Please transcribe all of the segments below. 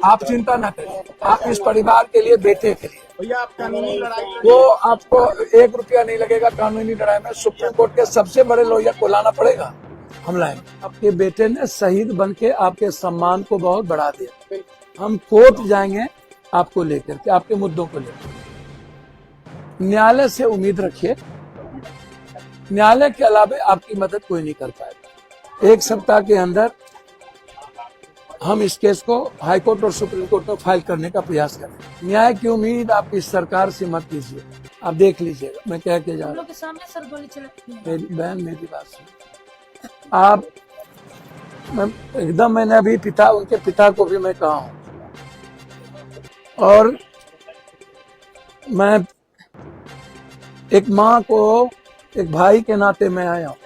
आप चिंता न करिए, आप इस परिवार के लिए, बेटे के लिए, भैया आप कानूनी लड़ाई वो आपको 1 रुपया नहीं लगेगा। कानूनी लड़ाई में सुप्रीम कोर्ट के सबसे बड़े लॉयर को लाना पड़ेगा, हम लाएंगे। आपके बेटे ने शहीद बन के आपके सम्मान को बहुत बढ़ा दिया। हम कोर्ट जाएंगे आपको लेकर के, आपके मुद्दों को लेकर। न्यायालय से उम्मीद रखिए, न्यायालय के अलावा आपकी मदद कोई नहीं कर पाएगा। 1 सप्ताह के अंदर हम इस केस को हाई कोर्ट और सुप्रीम कोर्ट में फाइल करने का प्रयास करें। न्याय की उम्मीद आप इस सरकार से मत कीजिए। आप देख लीजिएगा मैं कह के जा रहा हूँ। के सामने सर गोली चलाती है। मेरी बहन, मेरी बात सुन। आप एकदम, मैंने अभी उनके पिता को भी मैं कहा हूँ, और मैं एक माँ को एक भाई के नाते में आया हूँ।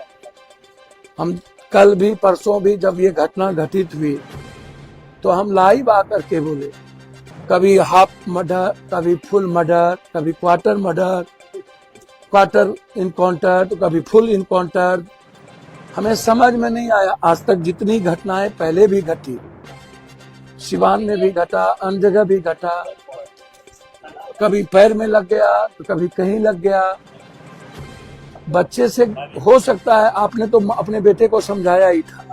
हम कल भी परसों भी जब ये घटना घटित हुई तो हम लाइव आकर के बोले, कभी हाफ मर्डर, कभी फुल मर्डर, कभी क्वार्टर मर्डर, क्वार्टर इनकाउंटर, तो कभी फुल इनकाउंटर। हमें समझ में नहीं आया। आज तक जितनी घटनाएं पहले भी घटी, सिवान में भी घटा, अन्य जगह भी घटा, कभी पैर में लग गया तो कभी कहीं लग गया। बच्चे से हो सकता है, आपने तो अपने बेटे को समझाया ही था।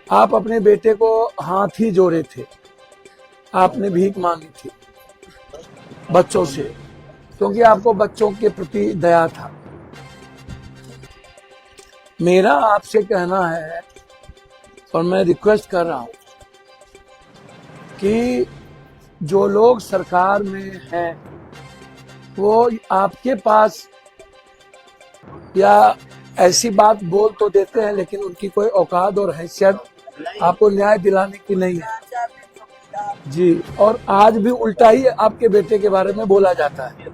आप अपने बेटे को हाथ ही जोड़े थे, आपने भीख मांगी थी बच्चों से, क्योंकि आपको बच्चों के प्रति दया था। मेरा आपसे कहना है, और मैं रिक्वेस्ट कर रहा हूं कि जो लोग सरकार में हैं वो आपके पास या ऐसी बात बोल तो देते हैं, लेकिन उनकी कोई औकात और हैसियत आपको न्याय दिलाने की नहीं है जी। और आज भी उल्टा ही आपके बेटे के बारे में बोला जाता है।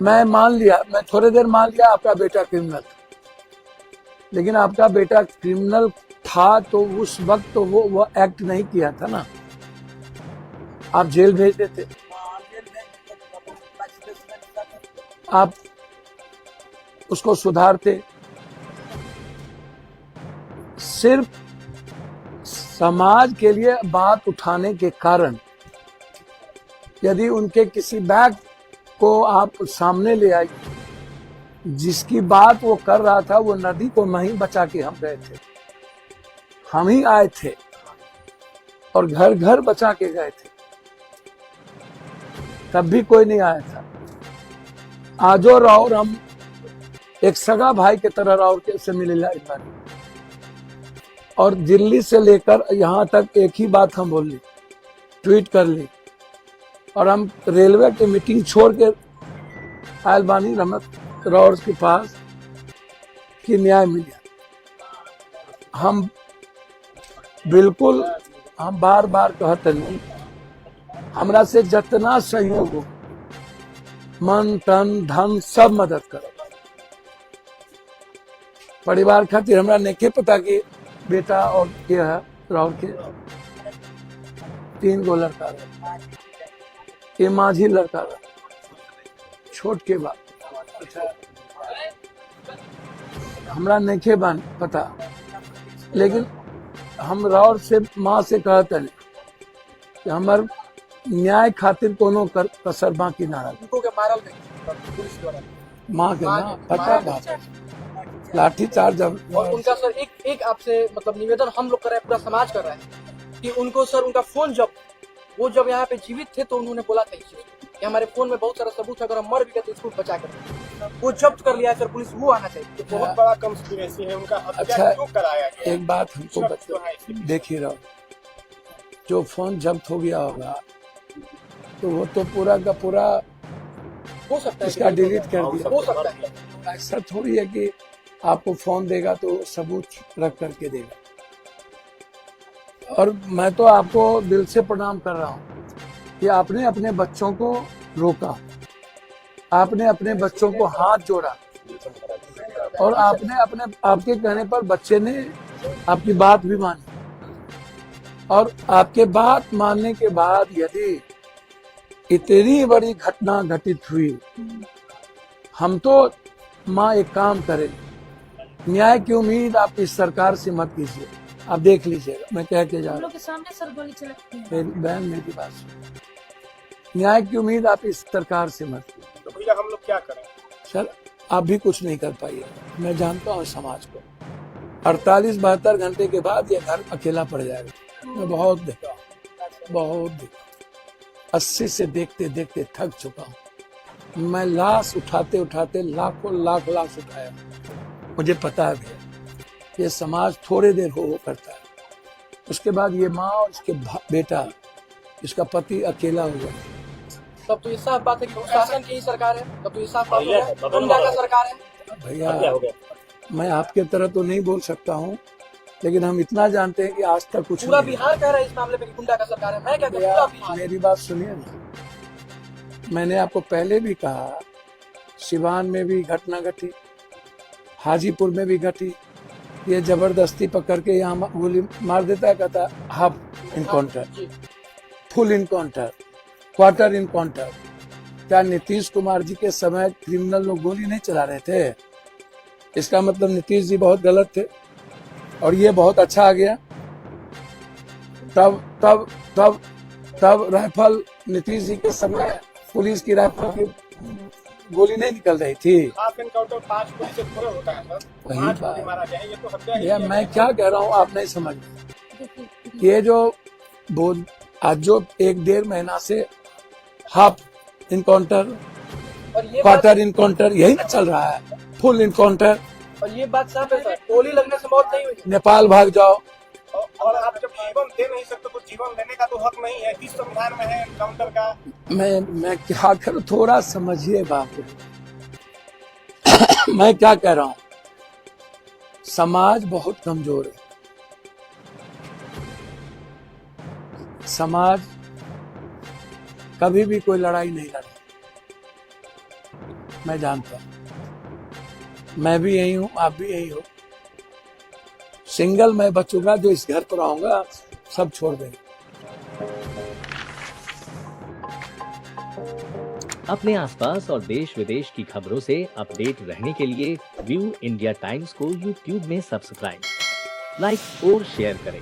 मैं मान लिया, मैं थोड़ी देर मान लिया आपका बेटा क्रिमिनल, लेकिन आपका बेटा क्रिमिनल था तो उस वक्त तो वो एक्ट नहीं किया था ना, आप जेल भेज देते। आप उसको सुधारते। सिर्फ समाज के लिए बात उठाने के कारण यदि उनके किसी बैग को आप सामने ले आई, जिसकी बात वो कर रहा था, वो नदी को नहीं बचा के हम गए थे, हम ही आए थे और घर घर बचा के गए थे, तब भी कोई नहीं आया था। आजो राउर हम एक सगा भाई की तरह राउर से मिले ला एक बार, और दिल्ली से लेकर यहाँ तक एक ही बात हम बोल ली, ट्वीट कर ली, और हम रेलवे की मीटिंग छोड़ के आयल बानी रमत राउर के पास कि न्याय मिल गया। हम बिल्कुल, हम बार बार कहते नहीं, हमरा से जितना सहयोग हो, मन तन धन सब मदद करो। परिवार खातिर हमरा नहीं पता कि बेटा और क्या है, राहुल के 3 गो लड़का रहा, ये माझी लड़का रहा, छोट के बाद हमरा नहीं बन पता, लेकिन हम राउर से माँ से कहते कि हमार न्याय खातिर कोनो कसर बाकी ना रहे। उनको क्या मारल नहीं पुलिस द्वारा? माँ के ना पता बात, लाठी चार्ज। और उनका सर एक आपसे मतलब निवेदन हम लोग कर रहे हैं, पूरा समाज कर रहा है कि उनको सर उनका फोन जब यहाँ पे जीवित थे तो उन्होंने बोला था कि हमारे फोन में बहुत सारा सबूत है, अगर हम मर भी गए तो इसको बचा कर वो जब्त कर लिया है सर, पुलिस वो आना चाहिए। तो बहुत बड़ा कंस्पिरेसी है उनका। अच्छा, क्यों कराया गया? एक बात हमको बता, देखिए रहो, जो फोन जब्त हो गया होगा तो वो तो पूरा का पूरा हो सकता है इसका डिलीट कर दिया, हो सकता है। ऐसा थोड़ी है कि आपको फोन देगा तो सबूत रख करके देगा। और मैं तो आपको दिल से प्रणाम कर रहा हूँ कि आपने अपने बच्चों को रोका, आपने अपने बच्चों को हाथ जोड़ा, और आपने आपके कहने पर बच्चे ने आपकी बात भी मानी। और आपके बात मानने के बाद यदि इतनी बड़ी घटना घटित हुई, हम तो माँ एक काम करें, न्याय की उम्मीद आप इस सरकार से मत कीजिए। आप देख लीजिएगा, मैं कह के जा हम रहा लोग के सामने सर गोली चलाती है। हूँ। मेरी बहन मेरी बात सुनो, न्याय की उम्मीद आप इस सरकार से मत कीजिए। तो भैया हम लोग क्या करें? सर आप भी कुछ नहीं कर पाइए, मैं जानता हूँ समाज को। 48-72 घंटे के बाद ये घर अकेला पड़ जाएगा। मैं बहुत देखा हूँ, बहुत देखा, 80 से देखते देखते थक चुका हूँ। मैं लाश उठाते उठाते लाखों लाख लाश उठाया, मुझे पता है भैया ये समाज थोड़े देर हो करता है, उसके बाद ये माँ और इसके बेटा, इसका पति अकेला हो जाए। तब तो ये साफ बात है कि प्रशासन की ही सरकार है। तब तो ये साफ बात भैया, है बदल गुंडा का रहा है। सरकार है। भैया क्या हो गया? मैं आपके तरह तो नहीं बोल सकता हूँ, लेकिन हम इतना जानते हैं कि आज तक कुछ पूरा नहीं बिहार कह रहा है इस मामले में कि गुंडा का सरकार है। मैं क्या कहूँ, भैया, पूरा बिहार। मेरी बात सुनिए ना, मैंने आपको पहले भी कहा, सिवान में भी घटना घटी, हाजीपुर में भी घटी। ये जबरदस्ती पकड़ के यहाँ गोली मार देता है, कहता हाफ इनकाउंटर, जी। Full encounter, quarter encounter. क्या नीतीश कुमार जी के समय क्रिमिनल लोग गोली नहीं चला रहे थे? इसका मतलब नीतीश जी बहुत गलत थे और ये बहुत अच्छा आ गया। तब तब तब तब राइफल नीतीश जी के समय पुलिस की राइफल की गोली नहीं निकल रही थी। हाफ एनकाउंटर 5 गोली से थोड़ा होता है सर। वही 5 बात। गोली मारा गया है, ये तो हत्या ही भैया है। मैं क्या कह रहा हूँ आप नहीं समझ रहे। देखिए, ये जो आज जो 1-1.5 महीना से हाफ इनकाउंटर, और ये बात क्वार्टर इनकाउंटर यही ना चल रहा है, फुल इनकाउंटर। और ये बात साफ है सर, गोली लगने से मौत नहीं हुई। नेपाल भाग जाओ। और आप जब जीवन दे नहीं सकते तो जीवन लेने का तो हक नहीं है। किस संविधान में है एनकाउंटर का? मैं क्या करूं, थोड़ा समझिए बाबू। मैं क्या कह रहा हूं, समाज बहुत कमजोर है। समाज कभी भी कोई लड़ाई नहीं लड़ा, मैं जानता हूं। मैं भी यही हूं, आप भी यही हो। सिंगल मैं बचूंगा, जो इस घर पर आऊंगा सब छोड़ देंगे। अपने आसपास और देश विदेश की खबरों से अपडेट रहने के लिए व्यू इंडिया टाइम्स को यूट्यूब में सब्सक्राइब, लाइक और शेयर करें।